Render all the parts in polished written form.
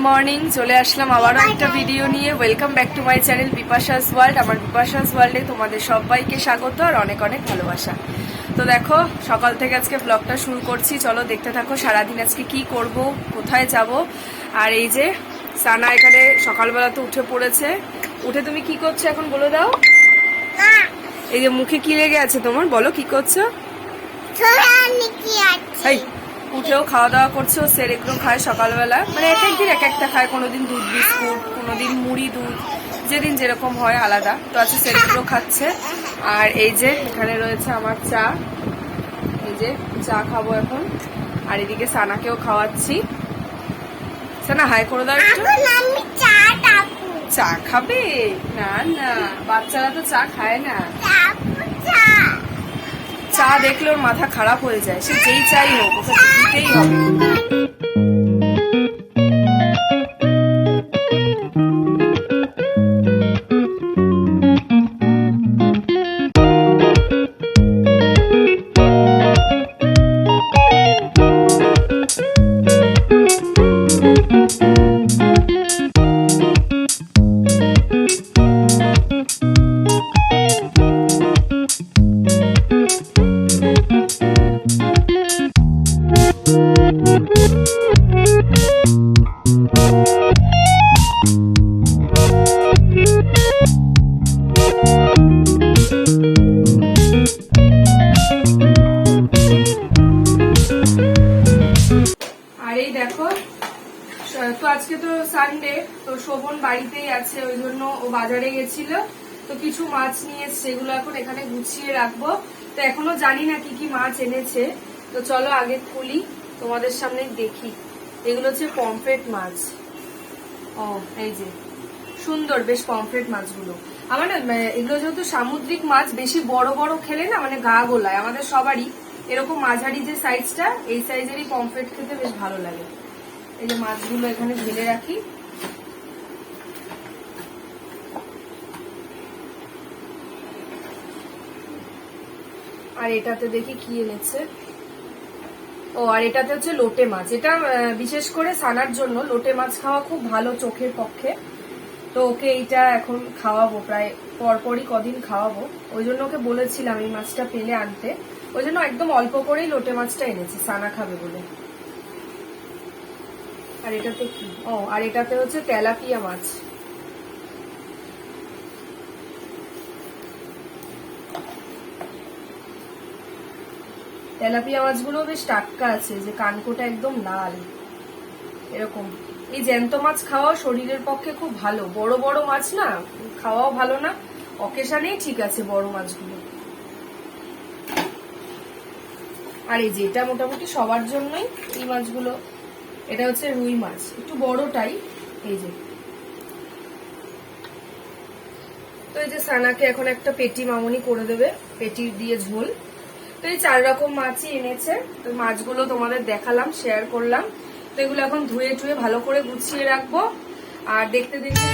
Morning, চলে আসলাম আবারও একটা ভিডিও নিয়ে। Welcome back to my channel Bipasha's world. আমার বিপাশাস ওয়ার্ল্ডে তোমাদের সবাইকে স্বাগত আর অনেক অনেক ভালোবাসা। তো দেখো, সকাল থেকে আজকে ব্লগটা শুরু করছি, চলো দেখতে থাকো সারাদিন আজকে কি করব, কোথায় যাব। আর এই যে সানা এখানে সকালবেলা তো উঠে পড়েছে। উঠে তুমি কি করছো এখন বলে দাও? এই যে মুখে কি লেগে আছে তোমার, বলো কি করছো? উঠেও খাওয়া দাওয়া করছে, ও সেরেগুলো খায় সকালবেলা, মানে এক একদিন এক একটা খায়, কোনোদিন দুধ বিস্কুট, কোনোদিন মুড়ি দুধ, যেদিন যেরকম হয় আলাদা। তো আছে সেরেগুলো খাচ্ছে। আর এই যে এখানে রয়েছে আমার চা, এই যে চা খাবো এখন। আর এদিকে সানাকেও খাওয়াচ্ছি। সানা হাই করে দাও একটু। চা খাবে? না না, বাচ্চারা তো চা খায় না। চা দেখলে ওর মাথা খারাপ হয়ে যায়, সে যেই চাই হোক ওকে দিতেই হবে। তো আজকে তো সানডে, তো শোভন বাড়িতেই আছে, ওই জন্য ও বাজারে গেছিল, তো কিছু মাছ নিয়ে এসছে, সেগুলো এখন এখানে গুছিয়ে রাখবো। তো এখনো জানি না কি কি মাছ এনেছে, তো চলো আগে খুলি তোমাদের সামনে দেখি। এগুলো হচ্ছে পমফ্রেট মাছ। ও এই যে সুন্দর বেশ পমফ্রেট মাছগুলো। আমার না এগুলো যেহেতু সামুদ্রিক মাছ, বেশি বড় বড় খেলে না মানে গা গোলায়, আমাদের সবারই। এরকম মাঝারি যে সাইজটা, এই সাইজেরই পমফ্রেট খেতে বেশ ভালো লাগে। এই যে মাছগুলো এখানে ঢেলে রাখি। আর এটাতে দেখি কি এনেছে। ও আর এটাতে হচ্ছে লোটে মাছ। এটা বিশেষ করে সানার জন্য লোটে মাছ খাওয়া খুব ভালো চোখের পক্ষে। তো ওকে এইটা এখন খাওয়াবো, প্রায় পরপরই কদিন খাওয়াবো। ওই জন্য ওকে বলেছিলাম এই মাছটা পেলে আনতে, ওই জন্য একদম অল্প করেই লোটে মাছটা এনেছি, সানা খাবে বলে। আর এটাতে কি? ও আর এটাতে হচ্ছে তেলাপিয়া মাছ। তেলাপিয়া মাছগুলো বেশ টাটকা আছে, যে কানকোটা একদম লাল এরকম। এই জ্যান্ত মাছ খাওয়া শরীরের পক্ষে খুব ভালো। বড় বড় মাছ না খাওয়াও ভালো না, অকেশানেই ঠিক আছে বড় মাছগুলো। আর এই যে এটা মোটামুটি সবার জন্যই এই মাছগুলো। এটা হচ্ছে রুই মাছ, একটু বড়টাই। এই যে তো এই যে সানাকে এখন একটা পেটি মামনি করে দেবে, পেটি দিয়ে ঝোল। তো এই 4 রকম মাছই এনেছে। তো মাছগুলো তোমাদের দেখালাম, শেয়ার করলাম। তো এগুলো এখন ধুয়ে টুয়ে ভালো করে গুছিয়ে রাখবো। আর দেখতে দেখতে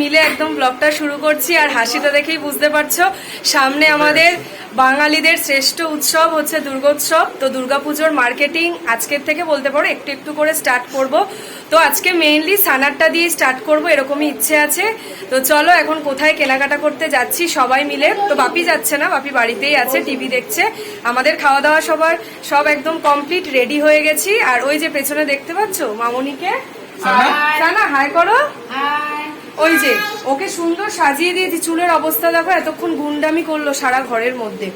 মিলে একদম ব্লগটা শুরু করছি। আর হাসিটা দেখেই বুঝতে পারছো সামনে আমাদের বাঙালিদের শ্রেষ্ঠ উৎসব হচ্ছে দুর্গোৎসব। তো দুর্গাপুজোর মার্কেটিং আজকের থেকে বলতে পারো একটু একটু করে স্টার্ট করব। তো আজকে মেইনলি সানারটা দিয়ে স্টার্ট করব, এরকমই ইচ্ছে আছে। তো চলো এখন কোথায় কেনাকাটা করতে যাচ্ছি সবাই মিলে। তো বাপি যাচ্ছে না, বাপি বাড়িতেই আছে, টিভি দেখছে। আমাদের খাওয়া দাওয়া সব একদম কমপ্লিট, রেডি হয়ে গেছি। আর ওই যে পেছনে দেখতে পাচ্ছ মামনিকে, সানা হাই করো। ওই যে ওকে সুন্দর সাজিয়ে দিয়েছি, চুলের অবস্থা দেখো, এতক্ষণ গুন্ডামি করলো সারা ঘরের মধ্যে।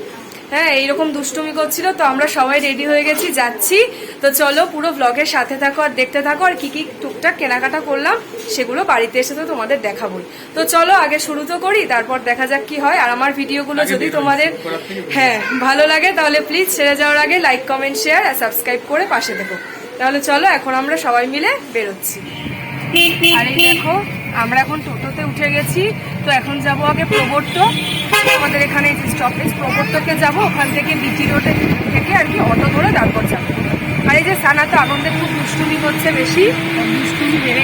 হ্যাঁ এইরকম দুষ্টুমি করছিল। তো আমরা সবাই রেডি হয়ে গেছি, যাচ্ছি। তো চলো পুরো ব্লগের সাথে থাকো আর দেখতে থাকো। আর কি কি টুকটাক কেনাকাটা করলাম সেগুলো বাড়িতে এসে তো তোমাদের দেখাবোই। তো চলো আগে শুরু তো করি, তারপর দেখা যাক কি হয়। আর আমার ভিডিওগুলো যদি তোমাদের ভালো লাগে তাহলে প্লিজ ছেড়ে যাওয়ার আগে লাইক কমেন্ট শেয়ার আর সাবস্ক্রাইব করে পাশে দেখো। তাহলে চলো এখন আমরা সবাই মিলে বেরোচ্ছি। আর এই দেখো আমরা এখন টোটোতে উঠে গেছি। তো এখন যাব আগে প্রবর্তক, আমাদের এখানে যে স্টপেজ প্রবর্তকে যাব, ওখান থেকে বিটি রোডে থেকে আর কি অটো ধরে তারপর যাবো। আর এই যে সানা তো আনন্দে খুব দুষ্টুমি করছে, বেশি দুষ্টুমি বেড়ে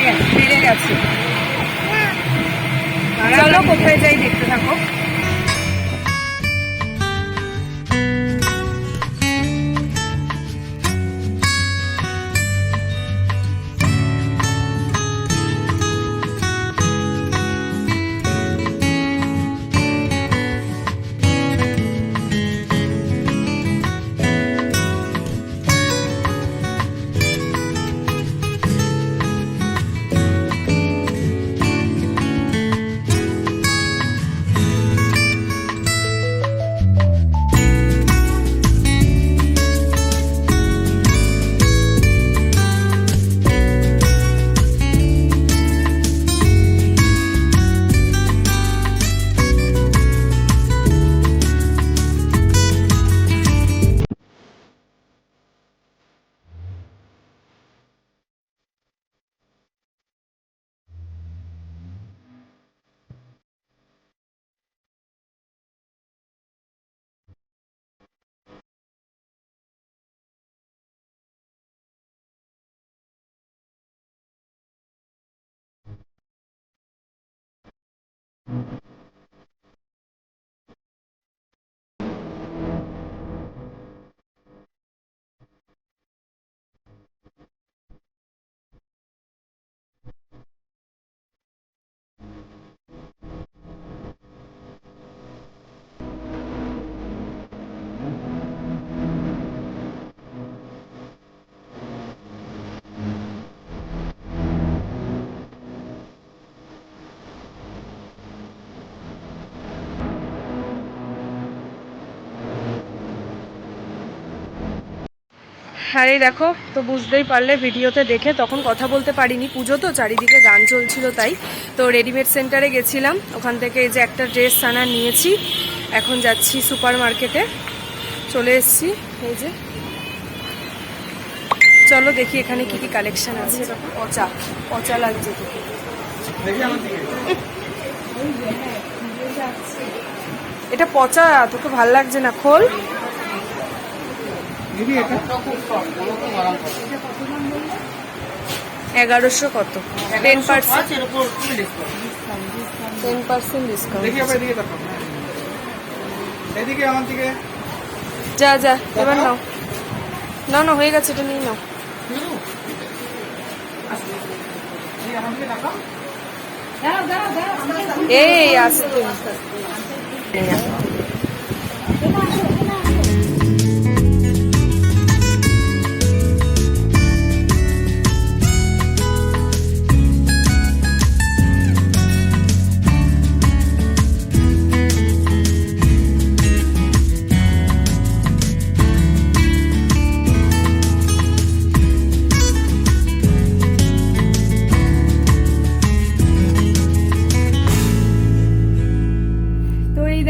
গেছে। চলো কোথায় যাই দেখতে থাকো। আর এই দেখো, তো বুঝতেই পারলে ভিডিওতে দেখে, তখন কথা বলতে পারিনি, পুজো তো চারিদিকে গান চলছিল তাই। তো রেডিমেড সেন্টারে গেছিলাম, ওখান থেকে এই যে একটা ড্রেস সানা নিয়েছি। এখন যাচ্ছি সুপার মার্কেটে, চলে এসেছি। এই যে চলো দেখি এখানে কি কি কালেকশন আছে। পচা পচা লাগছে, এটা পচা, তোকে ভাল লাগছে না, খোল। 1100 কত? 10% ডিসকাউন্ট। যা যা এবার নাও, না না হয়ে গেছে, এটা নিয়ে নাও। এই আসতে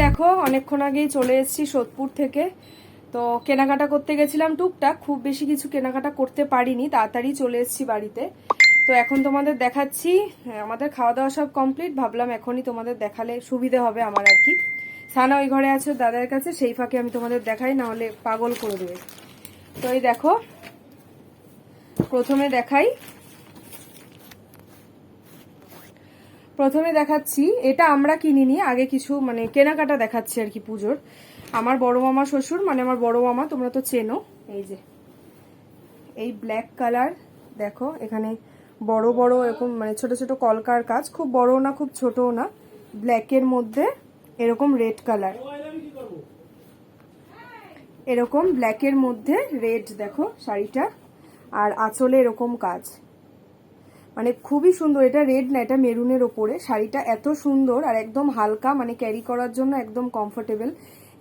দেখো, অনেকক্ষণ আগেই চলে এসেছি সোদপুর থেকে। তো কেনাকাটা করতে গেছিলাম টুকটাক, খুব বেশি কিছু কেনাকাটা করতে পারিনি, তাড়াতাড়ি চলে এসেছি বাড়িতে। তো এখন তোমাদের দেখাচ্ছি, আমাদের খাওয়া দাওয়া সব কমপ্লিট, ভাবলাম এখনই তোমাদের দেখালে সুবিধে হবে আমার আর কি। সানা ওই ঘরে আছে দাদার কাছে, সেই ফাঁকে আমি তোমাদের দেখাই, না হলে পাগল করে দেবে। তো এই দেখো, প্রথমে দেখাচ্ছি, এটা আমরা কিনিনি, আগে কিছু মানে কেনাকাটা দেখাচ্ছি আর কি পুজোর। আমার বড় মামা শ্বশুর, মানে আমার বড় মামা, তোমরা তো চেনো। এই যে এই ব্ল্যাক কালার, দেখো এখানে বড় বড় এরকম মানে ছোট ছোট কলকার কাজ, খুব বড় না খুব ছোটও না, ব্ল্যাকের মধ্যে এরকম রেড কালার, এরকম ব্ল্যাকের মধ্যে রেড, দেখো শাড়িটা, আর আঁচলে এরকম কাজ, মানে খুবই সুন্দর। এটা রেড না, এটা মেরুনের ওপরে, শাড়িটা এত সুন্দর আর একদম হালকা, মানে ক্যারি করার জন্য একদম কমফোর্টেবল।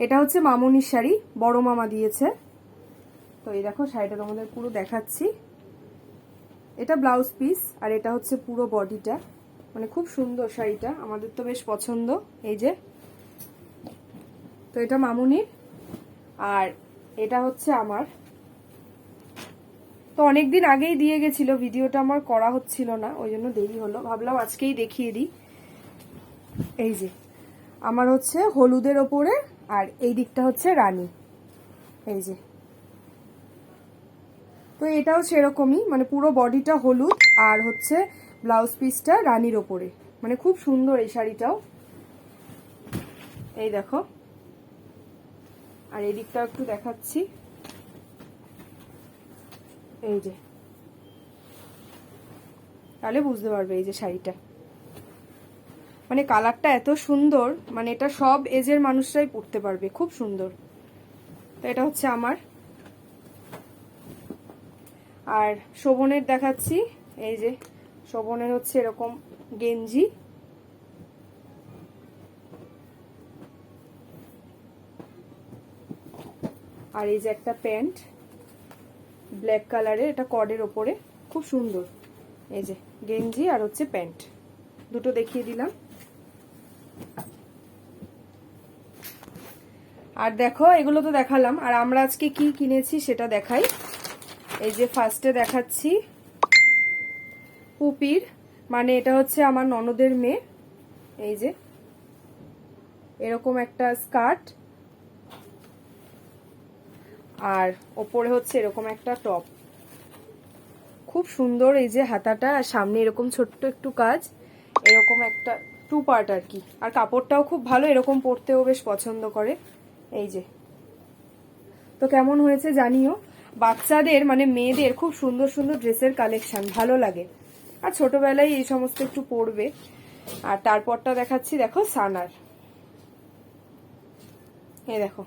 এটা হচ্ছে মামনির শাড়ি, বড় মামা দিয়েছে। তো এই দেখো শাড়িটা তোমাদের পুরো দেখাচ্ছি, এটা ব্লাউজ পিস আর এটা হচ্ছে পুরো বডিটা, মানে খুব সুন্দর শাড়িটা, আমাদের তো বেশ পছন্দ। এই যে, তো এটা মামনির আর এটা হচ্ছে আমার। তো অনেকদিন আগেই দিয়ে গেছিল, ভিডিওটা আমার করা হচ্ছিল না, ওই জন্য দেরি হলো, ভাবলাম আজকেই দেখিয়ে দিই। এই যে আমার হচ্ছে হলুদের ওপরে, আর এই দিকটা হচ্ছে রানী। এই যে, তো এটাও সেরকমই, মানে পুরো বডিটা হলুদ আর হচ্ছে ব্লাউজ পিসটা রানীর ওপরে, মানে খুব সুন্দর এই শাড়িটাও। এই দেখো, আর এই দিকটাও একটু দেখাচ্ছি। এই যে, তাহলে বুঝতে পারবে এই যে শাড়িটা, মানে কালারটা এত সুন্দর, মানে এটা সব এজের মানুষরাই পরতে পারবে, খুব সুন্দর। তো এটা হচ্ছে আমার। আর শোভনের দেখাচ্ছি। এই যে শোভনের হচ্ছে এরকম গেঞ্জি, আর এই যে একটা প্যান্ট ব্ল্যাক কালারের, এটা কর্ডের ওপরে, খুব সুন্দর। এই যে গেঞ্জি আর হচ্ছে প্যান্ট, দুটো দেখিয়ে দিলাম। আর দেখো, এগুলো তো দেখালাম, আর আমরা আজকে কি কিনেছি সেটা দেখাই। এই যে ফার্স্টে দেখাচ্ছি পুপির, মানে এটা হচ্ছে আমার ননদের মেয়ে। এই যে এরকম একটা স্কার্ট, আর ওপরে হচ্ছে এরকম একটা টপ, খুব সুন্দর। এই যে হাতাটা, আর সামনে এরকম ছোট্ট একটু কাজ, এরকম একটা 2 পার্ট আর কি। আর কাপড়টাও খুব ভালো, এরকম পরতেও বেশ পছন্দ করে। এই যে, তো কেমন হয়েছে জানিও। বাচ্চাদের মানে মেয়েদের খুব সুন্দর সুন্দর ড্রেসের কালেকশন, ভালো লাগে, আর ছোটবেলায় এই সমস্ত একটু পরবে। আর তারপরটা দেখাচ্ছি, দেখো সানার। এই দেখো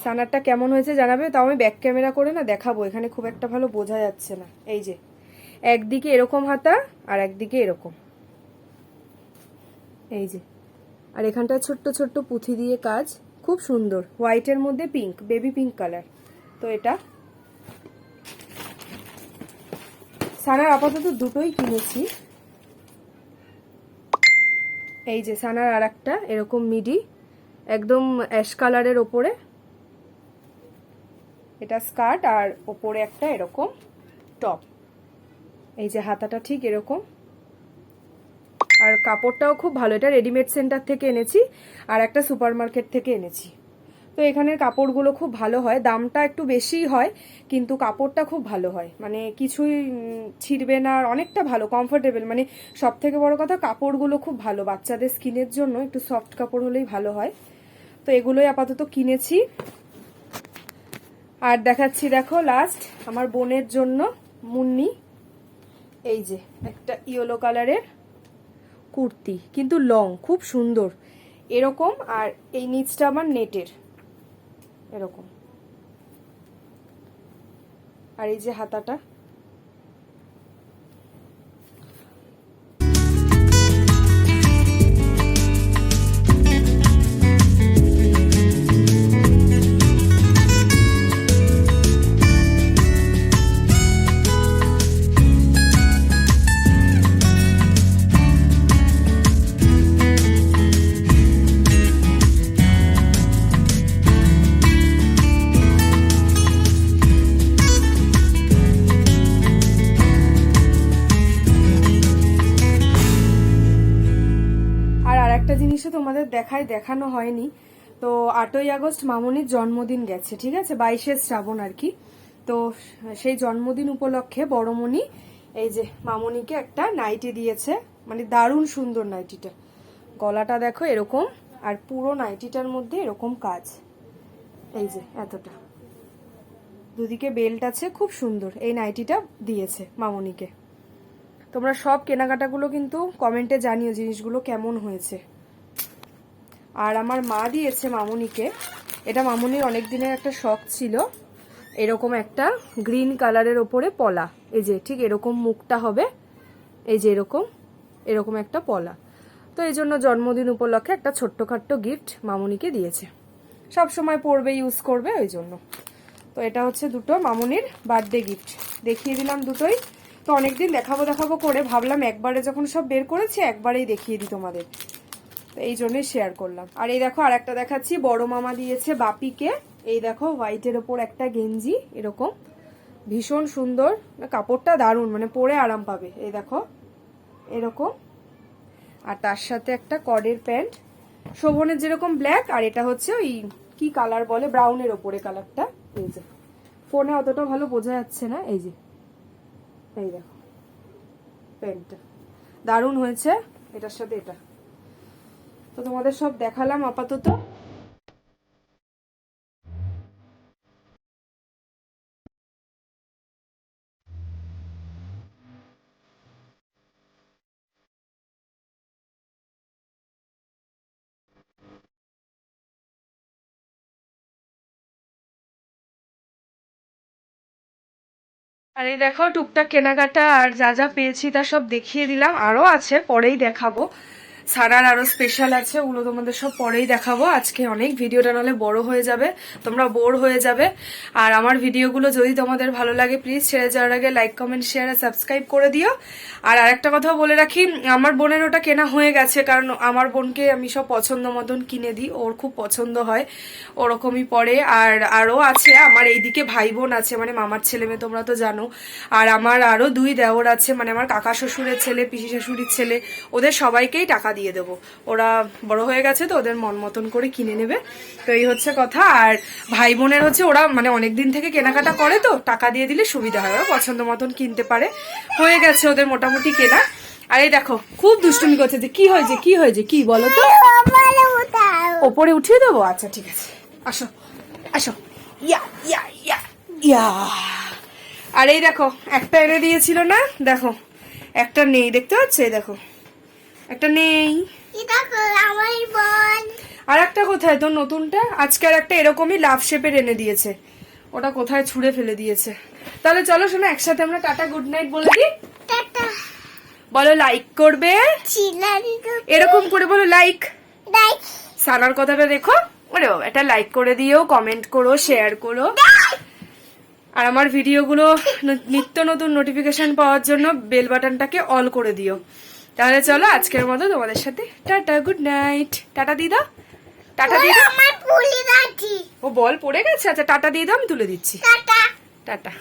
সানারটা কেমন হয়েছে জানাবে, তাও আমি ব্যাক ক্যামেরা করে না দেখাবো, এখানে খুব একটা ভালো বোঝা যাচ্ছে না। এই যে একদিকে এরকম হাতা আর একদিকে এরকম, এই যে, আর এখানটা ছোট্ট ছোট্ট পুঁথি দিয়ে কাজ, খুব সুন্দর, হোয়াইটের মধ্যে পিঙ্ক, বেবি পিঙ্ক কালার। তো এটা সানার আপাতত দুটোই কিনেছি। এই যে সানার আর একটা এরকম মিডি, একদম অ্যাশ কালারের ওপরে, এটা স্কার্ট, আর ওপরে একটা এরকম টপ। এই যে হাতাটা ঠিক এরকম, আর কাপড়টাও খুব ভালো, এটা রেডিমেড সেন্টার থেকে এনেছি আর একটা সুপার মার্কেট থেকে এনেছি। তো এখানের কাপড়গুলো খুব ভালো হয়, দামটা একটু বেশিই হয়, কিন্তু কাপড়টা খুব ভালো হয়, মানে কিছুই ছিঁড়বে না, আর অনেকটা ভালো, কমফোর্টেবল। মানে সব থেকে বড় কথা, কাপড়গুলো খুব ভালো, বাচ্চাদের স্কিনের জন্য একটু সফট কাপড় হলেই ভালো হয়। তো এগুলোই আপাতত কিনেছি। আর দেখাচ্ছি, দেখো লাস্ট আমার বোনের জন্য মুন্নি, এই যে একটা ইয়েলো কালারের কুর্তি, কিন্তু লং, খুব সুন্দর এরকম। আর এই নিচটা আমার নেটের এরকম, আর এই যে হাতাটা। একটা জিনিসও তোমাদের দেখানো হয়নি, তো 8ই আগস্ট মামনির জন্মদিন গেছে, ঠিক আছে, 22শে শ্রাবণ আর কি। তো সেই জন্মদিন উপলক্ষে বড়মণি এই যে মামনিকে একটা নাইটি দিয়েছে, মানে দারুণ সুন্দর নাইটিটা, গলাটা দেখো এরকম, আর পুরো নাইটিটার মধ্যে এরকম কাজ, এই যে এতটা, দুদিকে বেল্ট আছে, খুব সুন্দর এই নাইটিটা দিয়েছে মামনিকে। তোমরা সব কেনাকাটাগুলো কিন্তু কমেন্টে জানিও জিনিসগুলো কেমন হয়েছে। আর আমার মা দিয়েছে মামনিকে, এটা মামনির অনেক দিনের একটা শখ ছিল, এরকম একটা গ্রিন কালারের ওপরে পলা, এই যে ঠিক এরকম মুখটা হবে, এই যে এরকম এরকম একটা পলা। তো এই জন্য জন্মদিন উপলক্ষে একটা ছোট্টখাট্ট গিফট মামনিকে দিয়েছে, সব সময় পরবে, ইউজ করবে, ওই জন্য। তো এটা হচ্ছে দুটো মামনির বার্থডে গিফট, দেখিয়ে দিলাম দুটোই। তো অনেকদিন দেখাবো করে ভাবলাম একবারে যখন সব বের করেছি একবারেই দেখিয়ে দিই তোমাদের, তো এই জন্যই শেয়ার করলাম। আর এই দেখো আর একটা দেখাচ্ছি, বড় মামা দিয়েছে বাপিকে, এই দেখো হোয়াইটের ওপর একটা গেঞ্জি এরকম, ভীষণ সুন্দর, কাপড়টা দারুণ, মানে পরে আরাম পাবে। এই দেখো এরকম, আর তার সাথে একটা কর্ডের প্যান্ট, শোভনের যেরকম ব্ল্যাক, আর এটা হচ্ছে ওই কি কালার বলে, ব্রাউনের ওপরে কালারটা। এই যে ফোনে অতটা ভালো বোঝা যাচ্ছে না, এই যে এই দেখো প্যান্টটা দারুণ হয়েছে এটার সাথে এটা। তো তোমাদের সব দেখালাম আপাতত। আর এই দেখো টুকটাক কেনাকাটা আর যা যা পেয়েছি তা সব দেখিয়ে দিলাম, আরো আছে পরেই দেখাবো। সারার আরো স্পেশাল আছে, ওগুলো তোমাদের সব পরেই দেখাবো। আজকে অনেক ভিডিওটা নাহলে বড় হয়ে যাবে, তোমরা বোর হয়ে যাবে। আর আমার ভিডিওগুলো যদি তোমাদের ভালো লাগে প্লিজ ছেড়ে যাওয়ার আগে লাইক কমেন্ট শেয়ার আর সাবস্ক্রাইব করে দিও। আর আরেকটা কথা বলে রাখি, আমার বোনের ওটা কেনা হয়ে গেছে, কারণ আমার বোনকে আমি সব পছন্দ মতন কিনে দিই, ওর খুব পছন্দ হয়, ওরকমই পরে। আর আরো আছে আমার এইদিকে ভাই বোন আছে, মানে মামার ছেলে মেয়ে তোমরা তো জানো। আর আমার আরো 2 দেওর আছে, মানে আমার কাকা শ্বশুরের ছেলে, পিসি শাশুড়ির ছেলে, ওদের সবাইকেই টাকা দিয়ে দেবো। ওরা বড় হয়ে গেছে তো ওদের মন মতন করে কিনে নেবে। তো এই হচ্ছে কথা। আর ভাই বোনের হচ্ছে ওরা মানে অনেকদিন থেকে কেনাকাটা করে, তো টাকা দিয়ে দিলে সুবিধা হয়, ওরা পছন্দ মতন কিনতে পারে। হয়ে গেছে ওদের মোটামুটি কেনা। আর এই দেখো খুব দুষ্টুমি করছে, যে কি হয়েছে কি হয়েছে কি বলো তো, ওপরে উঠিয়ে দেবো? আচ্ছা ঠিক আছে, আসো আসো, ইয়া ইয়া ইয়া ইয়া। আর এই দেখো একটা এনে দিয়েছিল না, দেখো একটা নেই, দেখতে পাচ্ছ? এই দেখো একটা নেই, আর একটা কোথায় তোর নতুনটা? আজকে আর একটা এরকমই লাভ শেপের এনে দিয়েছে, ওটা কোথায় ছুঁড়ে ফেলে দিয়েছে। তাহলে চলো শোনো একসাথে আমরা টাটা গুড নাইট বলে দিই। বলো লাইক করবে, এরকম করে বলো লাইক। সানার কথাটা দেখো, ওরে বাবা, একটা লাইক করে দিও, কমেন্ট করো, শেয়ার করো। আর আমার ভিডিওগুলো নিত্য নতুন নোটিফিকেশন পাওয়ার জন্য বেল বাটনটাকে অল করে দিও। তাহলে চলো আজকের মতো তোমাদের সাথে টাটা গুড নাইট। টাটা দিয়ে দাও, টাটা দিয়ে দাও। ও বল পড়ে গেছে, আচ্ছা টাটা দিয়ে দাও, আমি তুলে দিচ্ছি। টাটা।